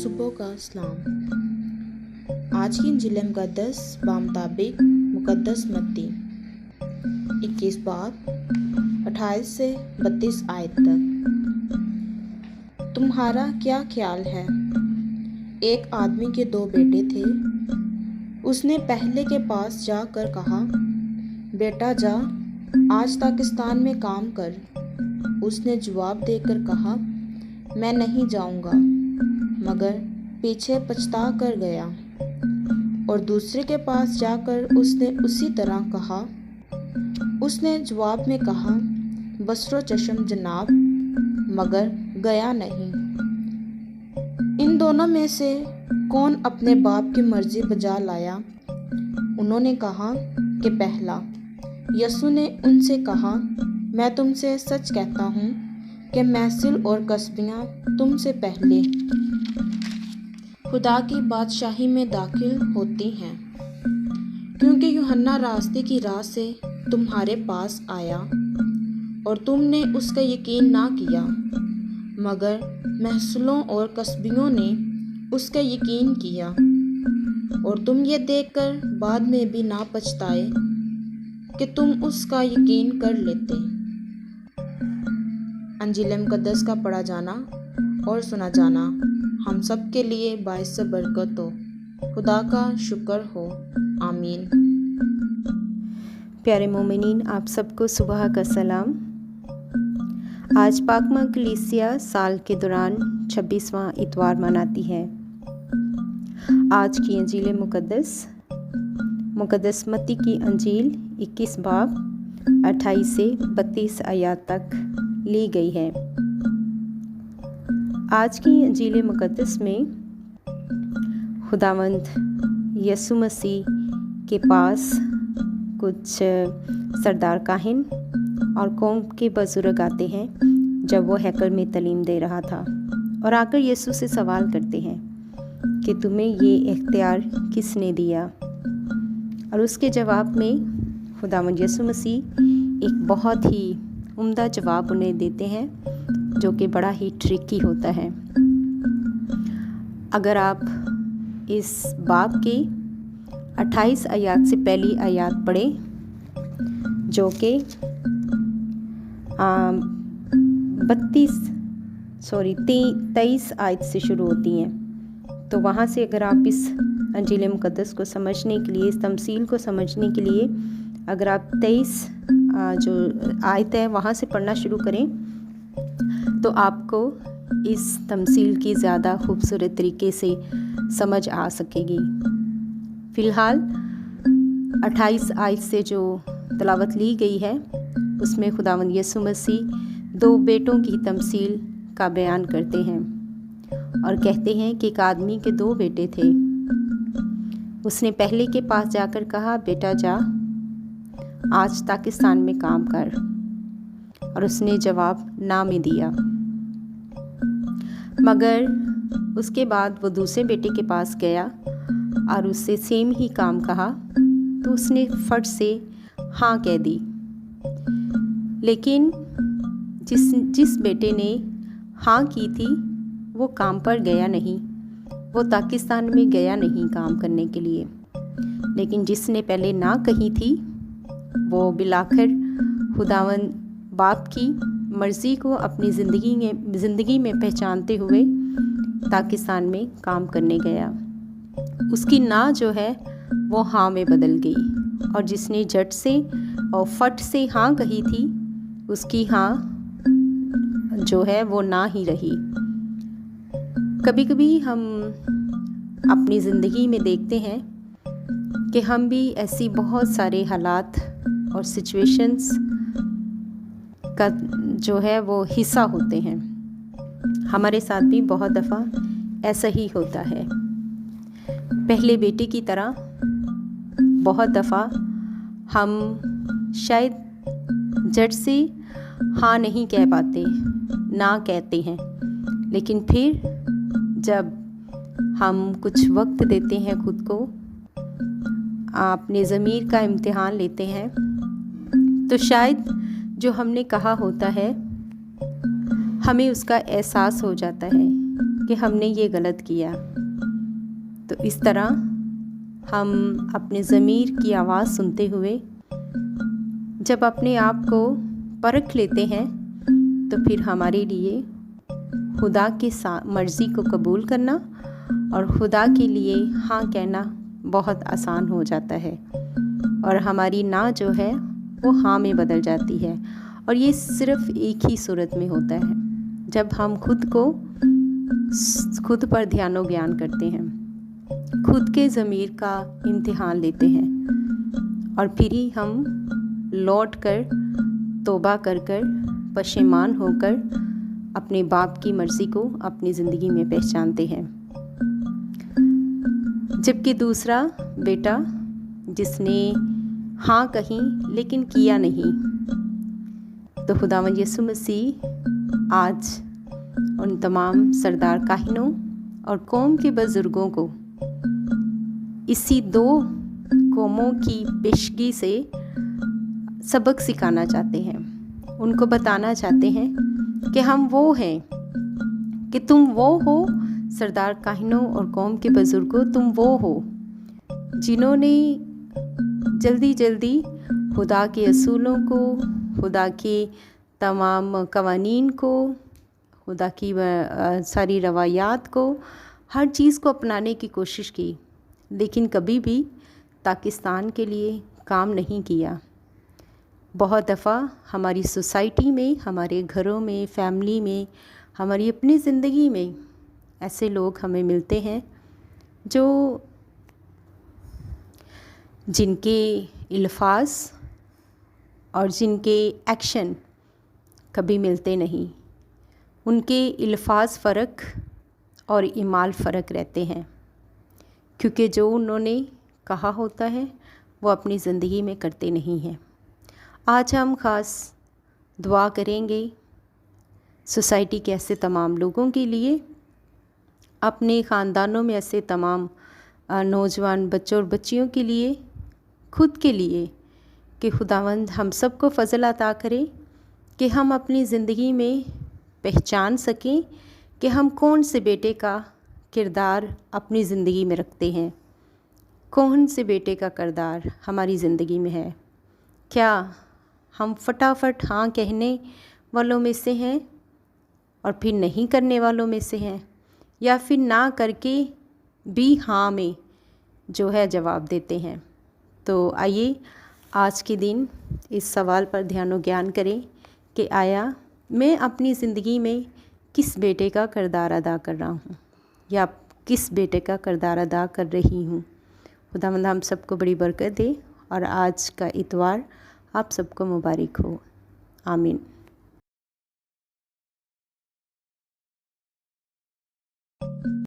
सुबह का सलाम। आज की इंजील मुक़द्दस बामुताबिक मुक़द्दस मत्ती 21 बाब 28 से 32 आयत तक। तुम्हारा क्या ख्याल है? एक आदमी के 2 बेटे थे। उसने पहले के पास जाकर कहा, बेटा जा, आज पाकिस्तान में काम कर। उसने जवाब देकर कहा, मैं नहीं जाऊंगा, मगर पीछे पछता कर गया। और दूसरे के पास जाकर उसने उसी तरह कहा। उसने जवाब में कहा, बसरो चश्म जनाब, मगर गया नहीं। इन दोनों में से कौन अपने बाप की मर्जी बजा लाया? उन्होंने कहा कि पहला। यसु ने उनसे कहा, मैं तुमसे सच कहता हूँ कि महसिल और कसबियाँ तुमसे पहले खुदा की बादशाही में दाखिल होती हैं। क्योंकि यूहन्ना रास्ते की राह से तुम्हारे पास आया और तुमने उसका यकीन ना किया, मगर महसिलों और कसबियों ने उसका यकीन किया, और तुम ये देखकर बाद में भी ना पछताए कि तुम उसका यकीन कर लेते। इंजील मुक़द्दस का पढ़ा जाना और सुना जाना हम सब के लिए बाइस बरकत हो। खुदा का शुक्र हो। आमीन। प्यारे मोमिनीन, आप सबको सुबह का सलाम। आज पाकमा कलीसिया साल के दौरान 26वां इतवार मनाती है। आज की इंजील मुक़द्दस मत्ती की इंजील 21 बाब 28 से 32 आयत तक ली गई है। आज की इंजील मुक़द्दस में खुदावंद यसु मसीह के पास कुछ सरदार काहिन और कौम के बुजुर्ग आते हैं जब वो हैकल में तालीम दे रहा था, और आकर यीशु से सवाल करते हैं कि तुम्हें ये इख्तियार किसने दिया। और उसके जवाब में खुदावंद यसु मसीह एक बहुत ही उम्दा जवाब उन्हें देते हैं, जो कि बड़ा ही ट्रिकी होता है। अगर आप इस बाब के 28 आयत से पहली आयत पढ़ें, जो कि 23 आयत से शुरू होती हैं, तो वहाँ से अगर आप इस इंजील मुक़द्दस को समझने के लिए, इस तमसील को समझने के लिए, अगर आप 23 जो आयत है वहाँ से पढ़ना शुरू करें, तो आपको इस तमसील की ज़्यादा खूबसूरत तरीके से समझ आ सकेगी। फ़िलहाल 28 आयत से जो तलावत ली गई है, उसमें खुदावंद यसु मसीह 2 बेटों की तमसील का बयान करते हैं और कहते हैं कि एक आदमी के 2 बेटे थे। उसने पहले के पास जाकर कहा, बेटा जा, आज पाकिस्तान में काम कर। और उसने जवाब ना में दिया। मगर उसके बाद वो दूसरे बेटे के पास गया और उससे सेम ही काम कहा, तो उसने फट से हाँ कह दी। लेकिन जिस बेटे ने हाँ की थी वो काम पर गया नहीं, वो पाकिस्तान में गया नहीं काम करने के लिए। लेकिन जिसने पहले ना कही थी, वो बिलाखिर खुदावंद बाप की मर्ज़ी को अपनी ज़िंदगी में पहचानते हुए पाकिस्तान में काम करने गया। उसकी ना जो है वो हाँ में बदल गई, और जिसने झट से और फट से हाँ कही थी, उसकी हाँ जो है वो ना ही रही। कभी कभी हम अपनी ज़िंदगी में देखते हैं कि हम भी ऐसी बहुत सारे हालात और सिचुएशंस का जो है वो हिस्सा होते हैं। हमारे साथ भी बहुत दफ़ा ऐसा ही होता है। पहले बेटे की तरह बहुत दफ़ा हम शायद झट से हाँ नहीं कह पाते, ना कहते हैं। लेकिन फिर जब हम कुछ वक्त देते हैं खुद को, अपने ज़मीर का इम्तिहान लेते हैं, तो शायद जो हमने कहा होता है हमें उसका एहसास हो जाता है कि हमने ये गलत किया। तो इस तरह हम अपने ज़मीर की आवाज़ सुनते हुए जब अपने आप को परख लेते हैं तो फिर हमारे लिए खुदा की मर्ज़ी को कबूल करना और खुदा के लिए हाँ कहना बहुत आसान हो जाता है, और हमारी ना जो है वो हाँ में बदल जाती है। और ये सिर्फ़ एक ही सूरत में होता है, जब हम खुद पर ध्यानो ज्ञान करते हैं, खुद के ज़मीर का इम्तिहान लेते हैं, और फिर ही हम लौट कर तौबा कर पशेमान होकर अपने बाप की मर्ज़ी को अपनी ज़िंदगी में पहचानते हैं। जबकि दूसरा बेटा जिसने हाँ कही लेकिन किया नहीं, तो खुदावंद यीशु मसीह आज उन तमाम सरदार काहिनों और कौम के बुज़ुर्गों को इसी दो कौमों की पेशगी से सबक सिखाना चाहते हैं। उनको बताना चाहते हैं कि हम वो हैं, कि तुम वो हो सरदार काहिनों और कौम के बुज़ुर्गों, तुम वो हो जिन्होंने जल्दी जल्दी खुदा के असूलों को, खुदा के तमाम कवानीन को, खुदा की सारी रवायात को, हर चीज़ को अपनाने की कोशिश की, लेकिन कभी भी पाकिस्तान के लिए काम नहीं किया। बहुत दफ़ा हमारी सोसाइटी में, हमारे घरों में, फैमिली में, हमारी अपनी ज़िंदगी में ऐसे लोग हमें मिलते हैं जिनके अल्फाज और जिनके एक्शन कभी मिलते नहीं। उनके अल्फाज फ़र्क और ईमाल फ़र्क रहते हैं, क्योंकि जो उन्होंने कहा होता है वो अपनी ज़िंदगी में करते नहीं हैं। आज हम ख़ास दुआ करेंगे सोसाइटी के ऐसे तमाम लोगों के लिए, अपने ख़ानदानों में ऐसे तमाम नौजवान बच्चों और बच्चियों के लिए, खुद के लिए, कि खुदावंद हम सबको फ़ज़ल अता करे कि हम अपनी ज़िंदगी में पहचान सकें कि हम कौन से बेटे का किरदार अपनी ज़िंदगी में रखते हैं, कौन से बेटे का किरदार हमारी ज़िंदगी में है। क्या हम फटाफट हाँ कहने वालों में से हैं और फिर नहीं करने वालों में से हैं, या फिर ना करके भी हाँ में जो है जवाब देते हैं। तो आइए आज के दिन इस सवाल पर ध्यान ज्ञान करें कि आया मैं अपनी ज़िंदगी में किस बेटे का किरदार अदा कर रहा हूँ या किस बेटे का किरदार अदा कर रही हूँ। खुदावंद हम सबको बड़ी बरकत दे और आज का इतवार आप सबको मुबारक हो। आमीन।